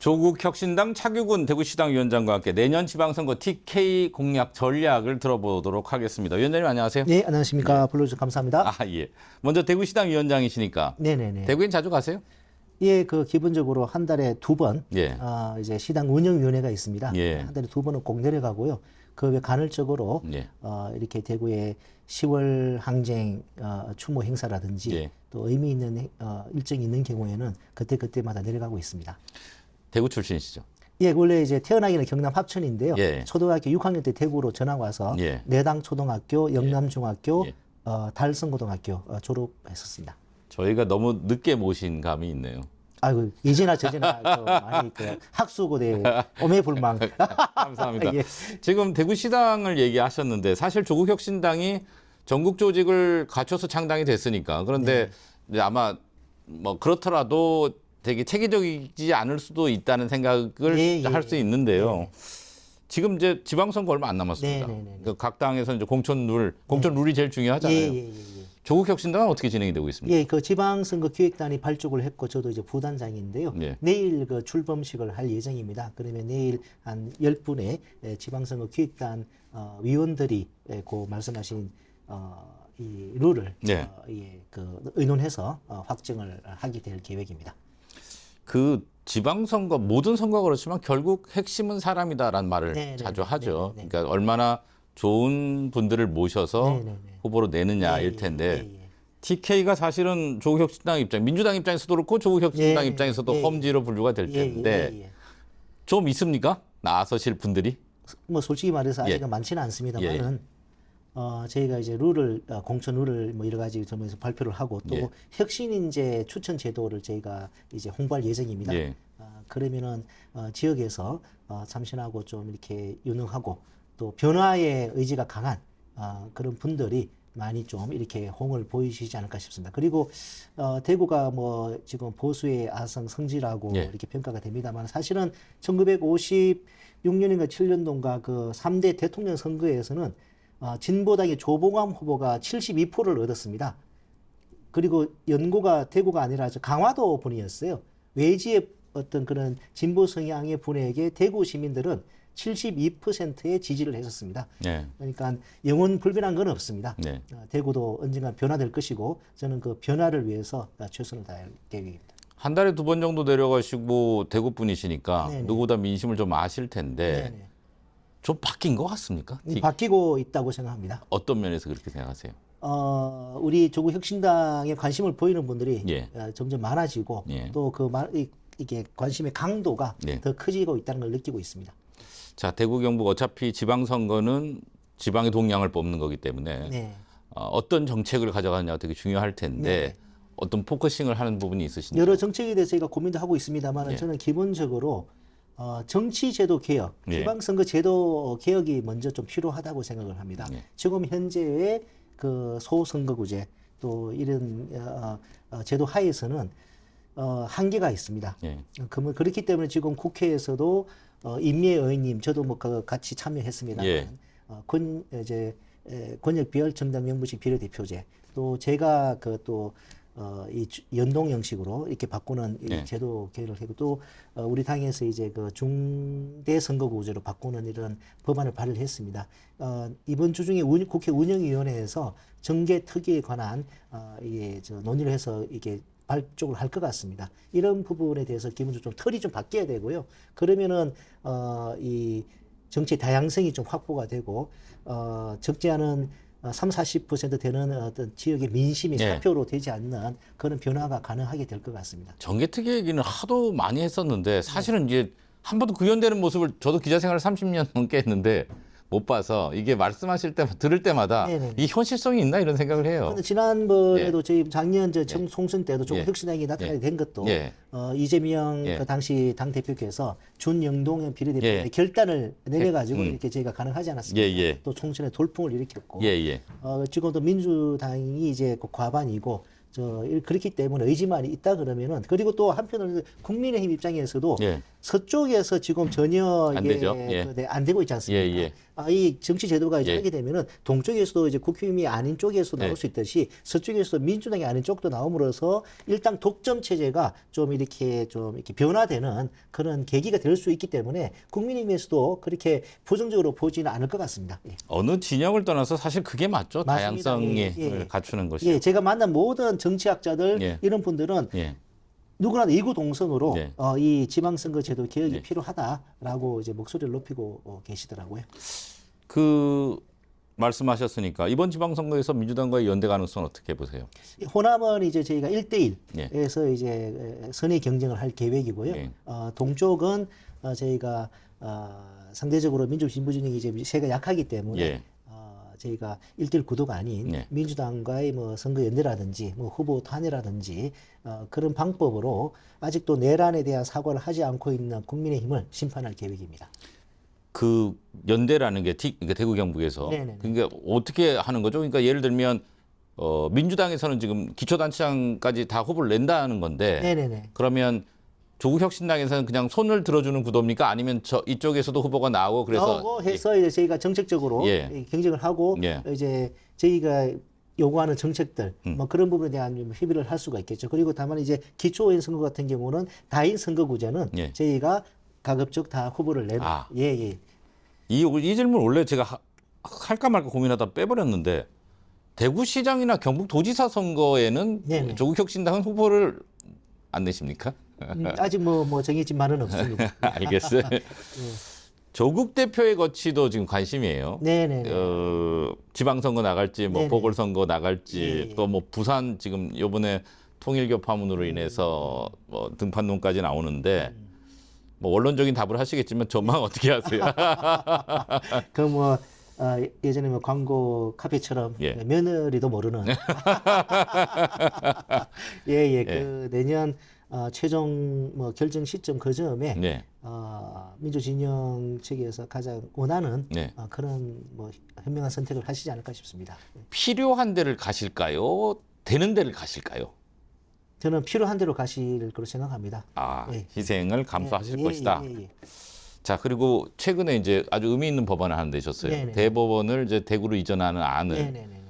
조국 혁신당 차규근 대구시당 위원장과 함께 내년 지방선거 TK 공약 전략을 들어보도록 하겠습니다. 위원장님 안녕하세요. 네, 안녕하십니까. 불러주셔서 감사합니다. 아 예. 먼저 대구시당 위원장이시니까. 네네네. 대구엔 자주 가세요? 예, 기본적으로 한 달에 2번, 예. 이제 시당 운영위원회가 있습니다. 예. 한 달에 2번은 꼭 내려가고요. 그 외 간헐적으로 예. 이렇게 대구의 10월 항쟁 추모 행사라든지 예. 또 의미 있는 일정이 있는 경우에는 그때마다 내려가고 있습니다. 대구 출신이시죠? 예, 원래 이제 태어나기는 경남 합천인데요. 예. 초등학교 6학년 때 대구로 전학 와서 예. 내당 초등학교, 영남중학교, 예. 달성고등학교 졸업했었습니다. 저희가 너무 늦게 모신 감이 있네요. 아이고 이제나 저제나 많이 학수고대 오매불망. 감사합니다. 예. 지금 대구시당을 얘기하셨는데 사실 조국 혁신당이 전국 조직을 갖춰서 창당이 됐으니까 그런데 이제 아마 뭐 그렇더라도 되게 체계적이지 않을 수도 있다는 생각을 할 수 있는데요. 지금 이제 지방선거 얼마 안 남았습니다. 그러니까 각 당에서 이제 공천 룰이 제일 중요하잖아요. 조국 혁신당은 어떻게 진행이 되고 있습니까? 예, 지방선거 기획단이 발족을 했고 저도 이제 부단장인데요. 예. 내일 출범식을 할 예정입니다. 그러면 내일 한 10분의 지방선거 기획단 위원들이 말씀하신 이 룰을 네. 의논해서 확정을 하게 될 계획입니다. 그 지방선거 모든 선거가 그렇지만 결국 핵심은 사람이다라는 말을 자주 하죠. 그러니까 얼마나 좋은 분들을 모셔서 후보로 내느냐일 텐데 TK가 사실은 조국 혁신당 입장, 민주당 입장에서도 그렇고 조국 혁신당 입장에서도 험지로 분류가 될 텐데 좀 있습니까? 나서실 분들이? 뭐 솔직히 말해서 아직은 많지는 않습니다만은 저희가 이제 공천 룰을 뭐 여러 가지 점에서 발표를 하고 또 혁신인재 추천 제도를 저희가 이제 홍보할 예정입니다. 그러면은 지역에서 참신하고 좀 이렇게 유능하고 또 변화의 의지가 강한 그런 분들이 많이 좀 이렇게 홍을 보이시지 않을까 싶습니다. 그리고 대구가 뭐 지금 보수의 아성 성지라고 이렇게 평가가 됩니다만 사실은 1956년인가 7년도인가 그 3대 대통령 선거에서는 진보당의 조봉암 후보가 72%를 얻었습니다. 그리고 연고가 대구가 아니라 강화도 분이었어요. 외지의 어떤 그런 진보 성향의 분에게 대구 시민들은 72%의 지지를 했었습니다. 그러니까 영원 불변한 건 없습니다. 대구도 언젠가 변화될 것이고 저는 그 변화를 위해서 최선을 다할 계획입니다. 한 달에 2번 정도 내려가시고 대구 분이시니까 누구보다 민심을 좀 아실 텐데 좀 바뀐 것 같습니까? 바뀌고 있다고 생각합니다. 어떤 면에서 그렇게 생각하세요? 우리 조국 혁신당에 관심을 보이는 분들이 점점 많아지고 또 이게 관심의 강도가 더 커지고 있다는 걸 느끼고 있습니다. 자, 대구 경북 어차피 지방선거는 지방의 동량을 뽑는 거기 때문에 어떤 정책을 가져가느냐가 되게 중요할 텐데 어떤 포커싱을 하는 부분이 있으신가요? 여러 정책에 대해서 저희가 고민도 하고 있습니다만 저는 기본적으로 정치제도 개혁, 지방선거 제도 개혁이 먼저 좀 필요하다고 생각을 합니다. 지금 현재의 그 소선거구제 또 이런 제도 하에서는 한계가 있습니다. 그렇기 때문에 지금 국회에서도 임미애 의원님, 저도 뭐 같이 참여했습니다만 권역 비열 정당 명부식 비례대표제 또 제가 이 연동 형식으로 이렇게 바꾸는 이 제도 개혁을 하고 또 우리 당에서 이제 중대 선거구제로 바꾸는 이런 법안을 발의를 했습니다. 이번 주 중에 국회 운영위원회에서 정계특위에 관한 논의를 해서 이게 발족을 할 것 같습니다. 이런 부분에 대해서 기본적으로 좀 틀이 좀 바뀌어야 되고요. 그러면은 이 정치 다양성이 좀 확보가 되고 적지 않은 30-40% 되는 어떤 지역의 민심이 사표로 되지 않는 그런 변화가 가능하게 될 것 같습니다. 정계특위 얘기는 하도 많이 했었는데 사실은 이제 한 번도 구현되는 모습을 저도 기자 생활을 30년 넘게 했는데 못 봐서 이게 말씀하실 때 들을 때마다 이 현실성이 있나 이런 생각을 해요. 근데 지난번에도 저희 작년 총선 때도 조국 혁신당이 나타나게 된 것도 이재명 그 당시 당 대표께서 준영동형 비례대표 결단을 내려가지고 이렇게 저희가 가능하지 않았습니까? 또 총선에 돌풍을 일으켰고 지금도 민주당이 이제 과반이고 그렇기 때문에 의지만 있다 그러면은 그리고 또 한편으로는 국민의힘 입장에서도 서쪽에서 지금 전혀 안 이게 되죠. 예. 안 되고 있지 않습니까? 예, 예. 이 정치 제도가 이제 예. 하게 되면은 동쪽에서도 이제 국힘이 아닌 쪽에서 나올 네. 수 있듯이 서쪽에서 민주당이 아닌 쪽도 나옴으로써 일단 독점 체제가 좀 이렇게 변화되는 그런 계기가 될 수 있기 때문에 국민의힘에서도 그렇게 부정적으로 보지는 않을 것 같습니다. 예. 어느 진영을 떠나서 사실 그게 맞죠. 맞습니다. 다양성을 예, 예. 갖추는 것이. 예, 제가 만난 모든 정치학자들 예. 이런 분들은 예. 누구나 이구동성으로 네. 이 지방선거 제도 개혁이 네. 필요하다라고 이제 목소리를 높이고 계시더라고요. 그 말씀하셨으니까 이번 지방선거에서 민주당과의 연대 가능성은 어떻게 보세요? 호남은 이제 저희가 1대1에서 예. 이제 선의 경쟁을 할 계획이고요. 예. 동쪽은 저희가 상대적으로 민주 진보 진영이 이제 세가 약하기 때문에 예. 저희가 1대1 구도가 아닌 예. 민주당과의 뭐 선거 연대라든지 뭐 후보 탄핵이라든지 그런 방법으로 아직도 내란에 대한 사과를 하지 않고 있는 국민의힘을 심판할 계획입니다. 그 연대라는 게 그러니까 대구 경북에서 네네네. 그러니까 어떻게 하는 거죠? 그러니까 예를 들면 민주당에서는 지금 기초단체장까지 다 후보를 낸다는 건데 네네네. 그러면 조국혁신당에서는 그냥 손을 들어주는 구도입니까? 아니면 이쪽에서도 후보가 나오고 그래서 나오고 해서 이제 저희가 정책적으로 예. 경쟁을 하고 예. 이제 저희가 요구하는 정책들 뭐 그런 부분에 대한 좀 협의를 할 수가 있겠죠. 그리고 다만 이제 기초의원 선거 같은 경우는 다인 선거구제는 예. 저희가 가급적 다 후보를 내는 예. 이 질문 원래 제가 할까 말까 고민하다 빼버렸는데 대구시장이나 경북도지사 선거에는 네네. 조국혁신당은 후보를 안 내십니까? 아직 뭐 정해진 말은 없습니다. 알겠어요. 조국 대표의 거치도 지금 관심이에요. 네네네. 지방선거 나갈지, 뭐 네네. 보궐선거 나갈지, 예. 또 뭐 부산 지금 요번에 통일교 파문으로 인해서 뭐 등판론까지 나오는데 뭐 원론적인 답을 하시겠지만 전망 어떻게 하세요? 그 뭐 예전에 뭐 광고 카페처럼 예. 며느리도 모르는 그 내년 최종 뭐 결정 시점 그 즈음에 네. 민주진영 측에서 가장 원하는 네. 그런 뭐 현명한 선택을 하시지 않을까 싶습니다. 필요한 데를 가실까요? 되는 데를 가실까요? 저는 필요한 대로 가실 거로 생각합니다. 예. 희생을 감수하실 예, 것이다. 예. 자, 그리고 최근에 이제 아주 의미 있는 법안을 하나 내셨어요. 네네. 대법원을 이제 대구로 이전하는 안을 네네네.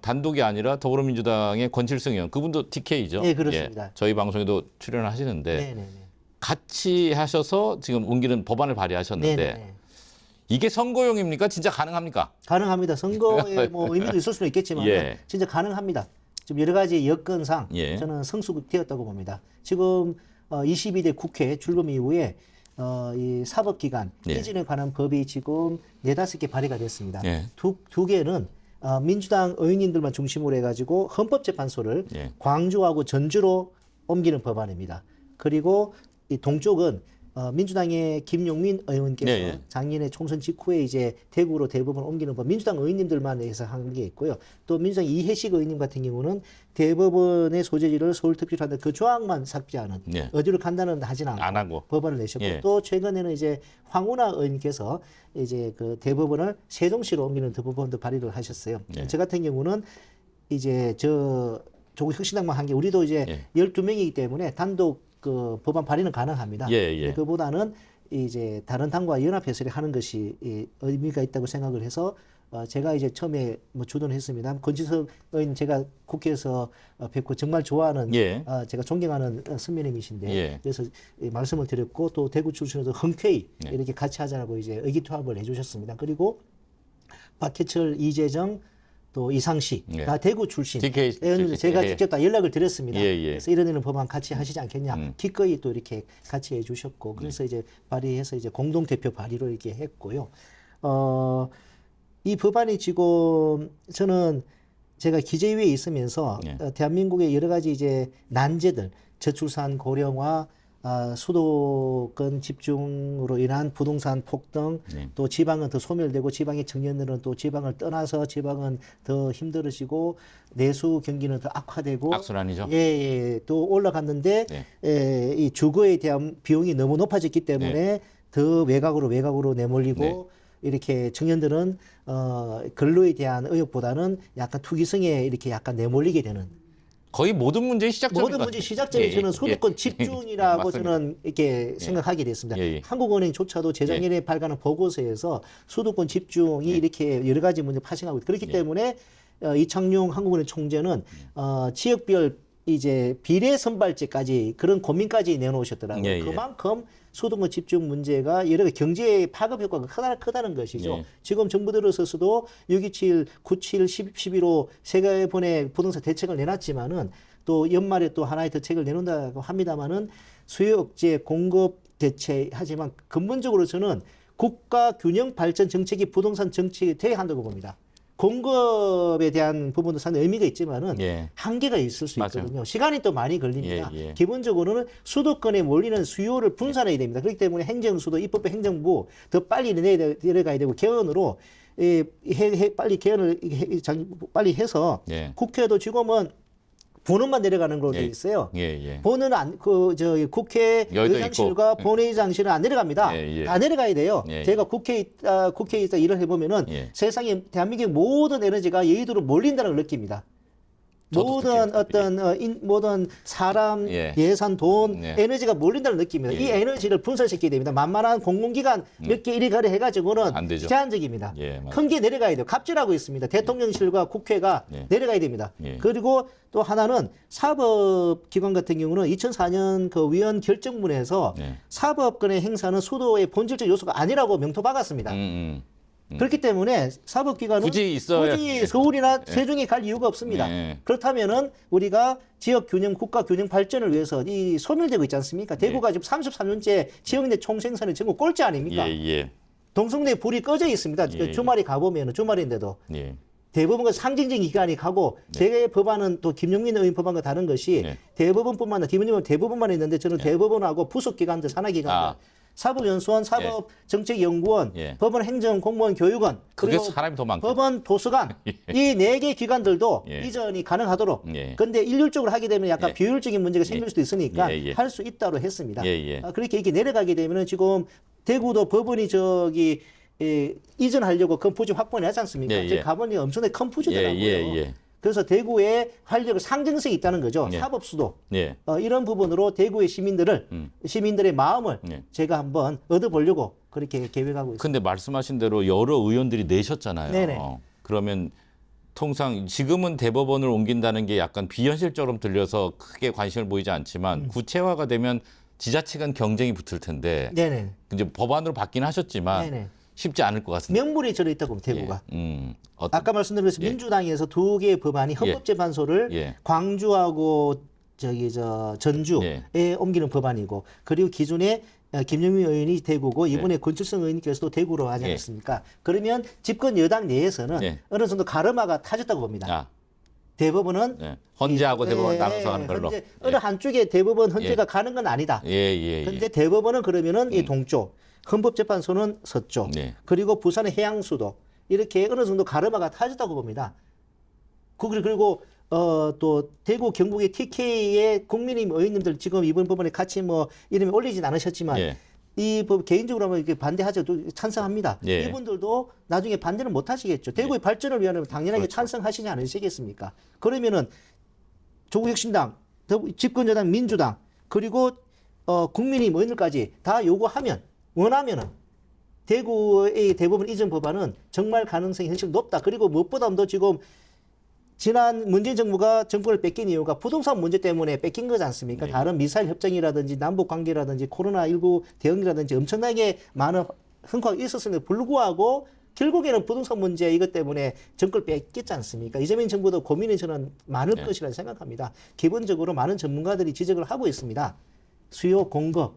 단독이 아니라 더불어민주당의 권칠승 의원, 그분도 TK죠. 네, 그렇습니다. 저희 방송에도 출연하시는데 네네네. 같이 하셔서 지금 옮기는 법안을 발의하셨는데 네네네. 이게 선거용입니까? 진짜 가능합니까? 가능합니다. 선거에 뭐 의미도 있을 수는 있겠지만 예. 진짜 가능합니다. 지금 여러 가지 여건상 예. 저는 성숙되었다고 봅니다. 지금 22대 국회 출범 이후에 이 사법기관 예. 이전에 관한 법이 지금 4-5개 발의가 됐습니다. 예. 두 개는 민주당 의원님들만 중심으로 해가지고 헌법재판소를 예. 광주하고 전주로 옮기는 법안입니다. 그리고 이 동쪽은 민주당의 김용민 의원께서 예, 예. 작년에 총선 직후에 이제 대구로 대법원 옮기는 법 민주당 의원님들만 해서 한 게 있고요. 또 민주당 이해식 의원님 같은 경우는 대법원의 소재지를 서울특별시로 한다 그 조항만 삭제하는 예. 어디로 간다는 하진 않고 안 하고. 법안을 내셨고 예. 또 최근에는 이제 황운하 의원께서 이제 그 대법원을 세종시로 옮기는 법안도 발의를 하셨어요. 예. 저 같은 경우는 이제 조국 혁신당만 한 게 우리도 이제 예. 12명이기 때문에 단독 그 법안 발의는 가능합니다. 예. 그보다는 이제 다른 당과 연합해서 하는 것이 의미가 있다고 생각을 해서 제가 이제 처음에 뭐 주도했습니다. 권지석 의원 제가 국회에서 뵙고 정말 좋아하는 예. 제가 존경하는 선배님이신데 예. 그래서 말씀을 드렸고 또 대구 출신에서 흔쾌히 예. 이렇게 같이 하자라고 이제 의기투합을 해주셨습니다. 그리고 박해철, 이재정 또 이상시 예. 다 대구 출신 TK 의원님들 제가 예. 직접 다 연락을 드렸습니다. 예. 그래서 이런 법안 같이 하시지 않겠냐 기꺼이 또 이렇게 같이 해주셨고 그래서 이제 발의해서 이제 공동 대표 발의로 이렇게 했고요. 이 법안이 지금 저는 제가 기재위에 있으면서 예. 대한민국의 여러 가지 이제 난제들 저출산 고령화 수도권 집중으로 인한 부동산 폭등, 네. 또 지방은 더 소멸되고 지방의 청년들은 또 지방을 떠나서 지방은 더 힘들어지고 내수 경기는 더 악화되고 악순환이죠. 예, 또 올라갔는데 네. 이 주거에 대한 비용이 너무 높아졌기 때문에 더 외곽으로 내몰리고 네. 이렇게 청년들은 근로에 대한 의욕보다는 약간 투기성에 이렇게 약간 내몰리게 되는 거의 모든 문제의 시작점인 모든 것 문제 같아요. 시작점이 저는 소득권 예. 집중이라고 맞습니다. 저는 이렇게 생각하게 됐습니다. 예, 예. 한국은행조차도 재작년에 발간한 보고서에서 소득권 집중이 이렇게 여러 가지 문제 파생하고 있다. 그렇기 때문에 이창용 한국은행 총재는 지역별 이제 비례 선발제까지 그런 고민까지 내놓으셨더라고요. 예, 예. 그만큼 소득권 집중 문제가 여러 가지 경제 파급 효과가 크다는 것이죠. 예. 지금 정부 들어서서도 627, 97, 11호 세 번의 부동산 대책을 내놨지만은 또 연말에 또 하나의 대책을 내놓는다고 합니다만은 수요 억제, 공급 대책 하지만 근본적으로 저는 국가 균형 발전 정책이 부동산 정책이 돼야 한다고 봅니다. 공급에 대한 부분도 상당히 의미가 있지만은 예. 한계가 있을 수 맞아요. 있거든요. 시간이 또 많이 걸립니다. 예, 예. 기본적으로는 수도권에 몰리는 수요를 분산해야 됩니다. 그렇기 때문에 행정수도 입법부 행정부 더 빨리 내려가야 되고 개헌으로 빨리 개헌을 빨리 해서 예. 국회도 지금은 본원만 내려가는 걸로 되어 예. 있어요. 예, 예. 본은 국회 여의도 의장실과 있고. 본회의장실은 안 내려갑니다. 예, 예. 다 내려가야 돼요. 예, 제가 국회에 있다 일을 해보면은 예. 세상에 대한민국 모든 에너지가 여의도로 몰린다는 걸 느낍니다. 저도 모든 느낍니다. 어떤 모든 사람, 예. 예산, 돈, 예. 에너지가 몰린다는 느낌입니다. 예. 이 에너지를 분산시켜야 됩니다. 만만한 공공기관 몇 개 이리 가리 해가지고는 안 되죠. 제한적입니다. 예, 맞아요. 큰 게 내려가야 돼요. 갑질하고 있습니다. 대통령실과 국회가 예. 내려가야 됩니다. 예. 그리고 또 하나는 사법기관 같은 경우는 2004년 그 위원 결정문에서 예. 사법권의 행사는 수도의 본질적 요소가 아니라고 명토 박았습니다. 그렇기 때문에 사법기관은 굳이 있어야- 굳이 서울이나 세종에 갈 이유가 없습니다. 예. 그렇다면은 우리가 지역 균형, 국가 균형 발전을 위해서 이 소멸되고 있지 않습니까? 대구가 지금 33년째 지역 내 총생산의 전국 꼴찌 아닙니까? 예, 예. 동성내 불이 꺼져 있습니다. 예. 주말에 가보면은 주말인데도 예. 대법원과 상징적인 기관이 가고 제 법안은 또 김용민 의원 법안과 다른 것이 네. 대법원뿐만 아니라 김용민 의원 대법원만 있는데 저는 대법원하고 부속기관들, 산하기관들, 사법연수원, 사법정책연구원, 예. 법원 행정공무원 교육원, 그게 그리고 사람이 더 많고. 법원 도서관 이 네 개 기관들도 예. 이전이 가능하도록 예. 근데 일률적으로 하게 되면 약간 예. 비효율적인 문제가 생길 수도 있으니까 예, 예. 할 수 있다고 했습니다. 예, 예. 그렇게 이게 내려가게 되면은 지금 대구도 법원이 이전하려고 큰 부지 확보를 하지 않습니까? 예, 예. 제 가보니 엄청나게 큰 부지더라고요. 예, 예, 예. 그래서 대구의 활력을 상징성이 있다는 거죠. 예. 사법 수도. 예. 이런 부분으로 대구의 시민들의 마음을 예. 제가 한번 얻어보려고 그렇게 계획하고 있습니다. 근데 말씀하신 대로 여러 의원들이 내셨잖아요. 네네. 그러면 통상 지금은 대법원을 옮긴다는 게 약간 비현실적으로 들려서 크게 관심을 보이지 않지만 구체화가 되면 지자체 간 경쟁이 붙을 텐데 네네. 이제 법안으로 받긴 하셨지만 네네. 쉽지 않을 것 같습니다. 명분이 저는 있다고 봅니다, 대구가. 아까 말씀드린 것처럼 예. 민주당에서 두 개의 법안이 헌법재판소를 예. 광주하고 전주에 옮기는 법안이고 그리고 기존에 김영민 의원이 대구고 이번에 권칠성 의원님께서도 대구로 하지 예. 않았습니까? 그러면 집권 여당 내에서는 예. 어느 정도 가르마가 타졌다고 봅니다. 아, 대법원은 네. 헌재하고 대법원 나눠서 하는 걸로. 헌재, 어느 한쪽에 대법원 헌재가 가는 건 아니다. 예. 근데 대법원은 그러면은 이 동쪽, 헌법재판소는 서쪽, 네. 그리고 부산의 해양수도 이렇게 어느 정도 가르마가 타졌다고 봅니다. 그리고 또 대구 경북의 TK의 국민의힘 의원님들 지금 이번 법안에 같이 이름이 올리진 않으셨지만 예. 이 법 개인적으로 하면 이렇게 반대하죠. 또 찬성합니다. 예. 이분들도 나중에 반대는 못 하시겠죠. 대구의 발전을 위하면 당연하게 그렇죠. 찬성하시지 않으시겠습니까? 그러면은 조국혁신당, 집권여당 민주당 그리고 국민의힘 의원들까지 다 요구하면 원하면은 대구의 대법원 이전 법안은 정말 가능성이 현실 높다. 그리고 무엇보다도 지금 지난 문재인 정부가 정권을 뺏긴 이유가 부동산 문제 때문에 뺏긴 거지 않습니까? 네. 다른 미사일 협정이라든지 남북 관계라든지 코로나19 대응이라든지 엄청나게 많은 성과가 있었음에도 불구하고 결국에는 부동산 문제 이것 때문에 정권을 뺏겼지 않습니까? 이재명 정부도 고민이 저는 많을 네. 것이라 생각합니다. 기본적으로 많은 전문가들이 지적을 하고 있습니다. 수요 공급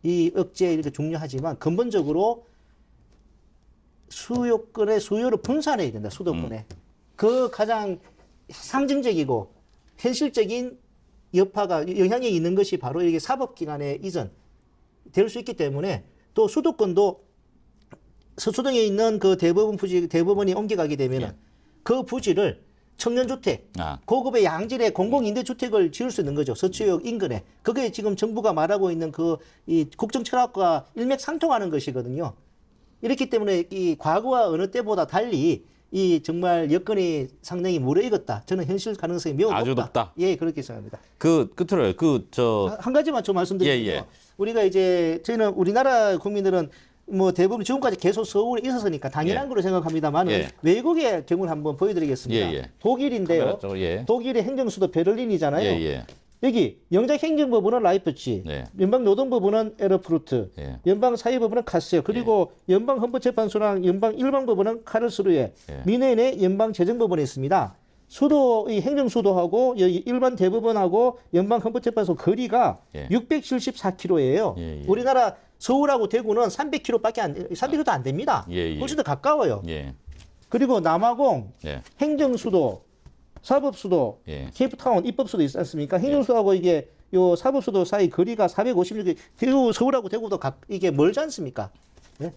이 억제 이렇게 중요하지만 근본적으로 수요권의 수요를 분산해야 된다. 수도권에. 그 가장 상징적이고 현실적인 여파가 영향이 있는 것이 바로 이게 사법기관의 이전 될 수 있기 때문에 또 수도권도 서초동에 있는 그 대법원이 옮겨가게 되면 그 부지를 청년주택, 고급의 양질의 공공임대주택을 지을 수 있는 거죠. 서초역 인근에. 그게 지금 정부가 말하고 있는 이 국정철학과 일맥상통하는 것이거든요. 이렇기 때문에 이 과거와 어느 때보다 달리 이 정말 여건이 상당히 무르익었다. 저는 현실 가능성이 매우 아주 높다. 높다. 예, 그렇게 생각합니다. 그 끝으로요. 한 가지만 좀 말씀드리면 예, 예. 우리가 이제 저희는 우리나라 국민들은 뭐 대부분 지금까지 계속 서울에 있었으니까 당연한 예. 거로 생각합니다만 예. 외국의 경우를 한번 보여드리겠습니다. 예, 예. 독일인데요. 카메라 쪽으로, 예. 독일의 행정수도 베를린이잖아요. 예, 예. 여기 영장행정법원은 라이프치, 네. 연방노동법원은 에르프루트, 예. 연방사회법원은 카스요, 그리고 연방헌법재판소랑 연방일방법원은 카르스루에, 예. 미네인의 연방재정법원에 있습니다. 수도, 이 행정수도하고 일반 대법원하고 연방헌법재판소 거리가 예. 674km예요. 예, 예. 우리나라 서울하고 대구는 300km도 안 됩니다. 예, 예. 훨씬 더 가까워요. 예. 그리고 남아공, 예. 행정수도, 사법수도, 예. 케이프타운 입법수도 있지 않습니까? 행정수도하고 이게 요 사법수도 사이 거리가 456km, 대구 서울하고 대구도 이게 멀지 않습니까? 네?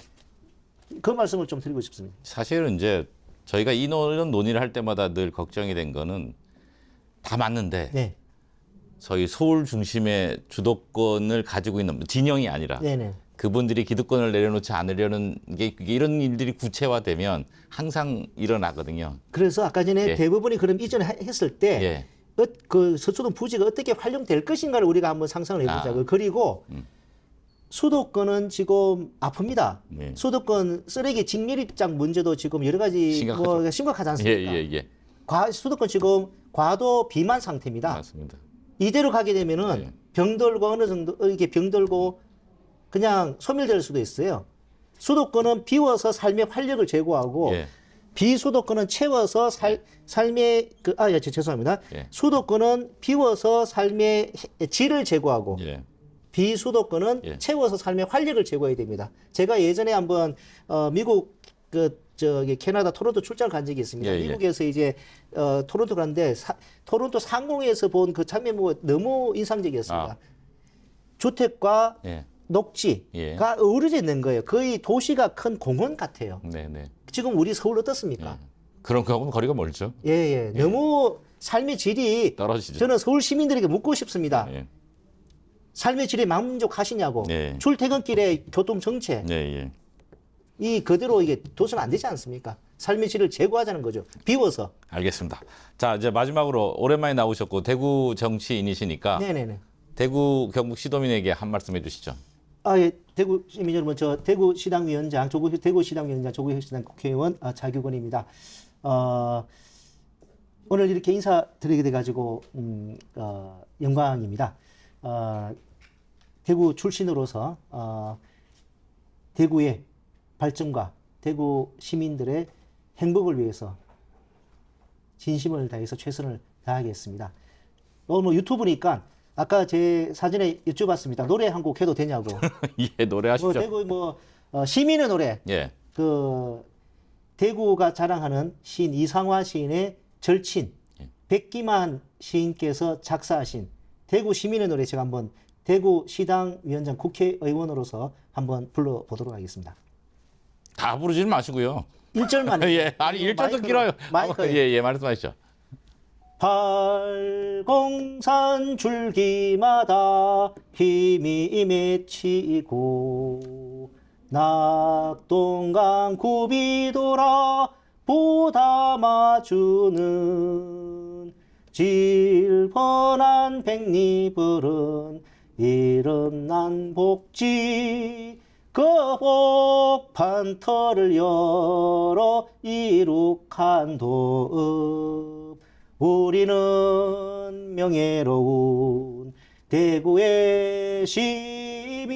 그 말씀을 좀 드리고 싶습니다. 사실은 이제 저희가 이런 논의를 할 때마다 늘 걱정이 된 거는 다 맞는데 네, 저희 서울 중심의 주도권을 가지고 있는 진영이 아니라 네네. 그분들이 기득권을 내려놓지 않으려는 게 이런 일들이 구체화되면 항상 일어나거든요. 그래서 아까 전에 예. 대법원이 그럼 이전했을 때 예. 그 서초동 부지가 어떻게 활용될 것인가를 우리가 한번 상상을 해보자고요. 그리고 수도권은 지금 아픕니다. 네. 수도권 쓰레기 직멸입장 문제도 지금 여러 가지 심각하죠. 심각하지 예, 않습니까? 예, 예. 수도권 지금 과도 비만 상태입니다. 맞습니다. 이대로 가게 되면은 예. 병들고 어느 정도 이게 병들고 그냥 소멸될 수도 있어요. 수도권은 비워서 삶의 활력을 제고하고 예. 비수도권은 채워서 삶의 죄송합니다. 예. 수도권은 비워서 삶의 질을 제고하고 예. 비수도권은 예. 채워서 삶의 활력을 제고해야 됩니다. 제가 예전에 한번 미국 캐나다 토론토 출장을 간 적이 있습니다. 예, 예. 미국에서 이제 토론토 갔는데 토론토 상공에서 본 그 장면이 너무 인상적이었습니다. 주택과 예. 녹지가 예. 어우러져 있는 거예요. 거의 도시가 큰 공원 같아요. 네, 네. 지금 우리 서울 어떻습니까? 그런 거하고는 거리가 멀죠. 예. 너무 삶의 질이 떨어지죠. 저는 서울 시민들에게 묻고 싶습니다. 예. 삶의 질에 만족하시냐고. 네. 출퇴근길의 교통 정체. 네, 예. 이 그대로 이게 둬서는 안 되지 않습니까? 삶의 질을 제고하자는 거죠. 비워서. 알겠습니다. 자, 이제 마지막으로 오랜만에 나오셨고 대구 정치인이시니까 네네네. 대구 경북 시도민에게 한 말씀 해주시죠. 예. 대구 시민 여러분, 저 대구시당위원장 조국혁 시당 국회의원 자규건입니다. 오늘 이렇게 인사드리게 돼가지고 영광입니다. 대구 출신으로서 대구의 발전과 대구 시민들의 행복을 위해서 진심을 다해서 최선을 다하겠습니다. 오늘 유튜브니까 아까 제 사전에 여쭤봤습니다. 노래 한 곡 해도 되냐고. 예, 노래하십시오. 대구 시민의 노래. 예. 대구가 자랑하는 시인 이상화 시인의 절친 백기만 시인께서 작사하신 대구 시민의 노래 제가 한번 대구 시당 위원장 국회의원으로서 한번 불러보도록 하겠습니다. 다 부르지는 마시고요. 1절만. 예. 아니 1절도 길어요. 마이크에. 예, 말씀하시죠. 팔공산 줄기마다 힘이 맺히고 낙동강 굽이 돌아 보담아주는 질펀한 백리벌은 이름난 복지 그 복판터를 열어 이룩한 도읍 우리는 명예로운 대구의 시민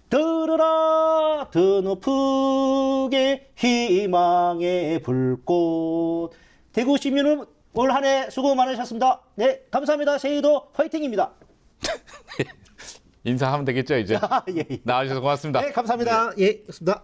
들으라 더 높게 희망의 불꽃 대구 시민은 올 한 해 수고 많으셨습니다. 네, 감사합니다. 새해도 화이팅입니다. 인사하면 되겠죠, 이제. 예. 나와주셔서 고맙습니다. 네, 감사합니다. 예, 좋습니다.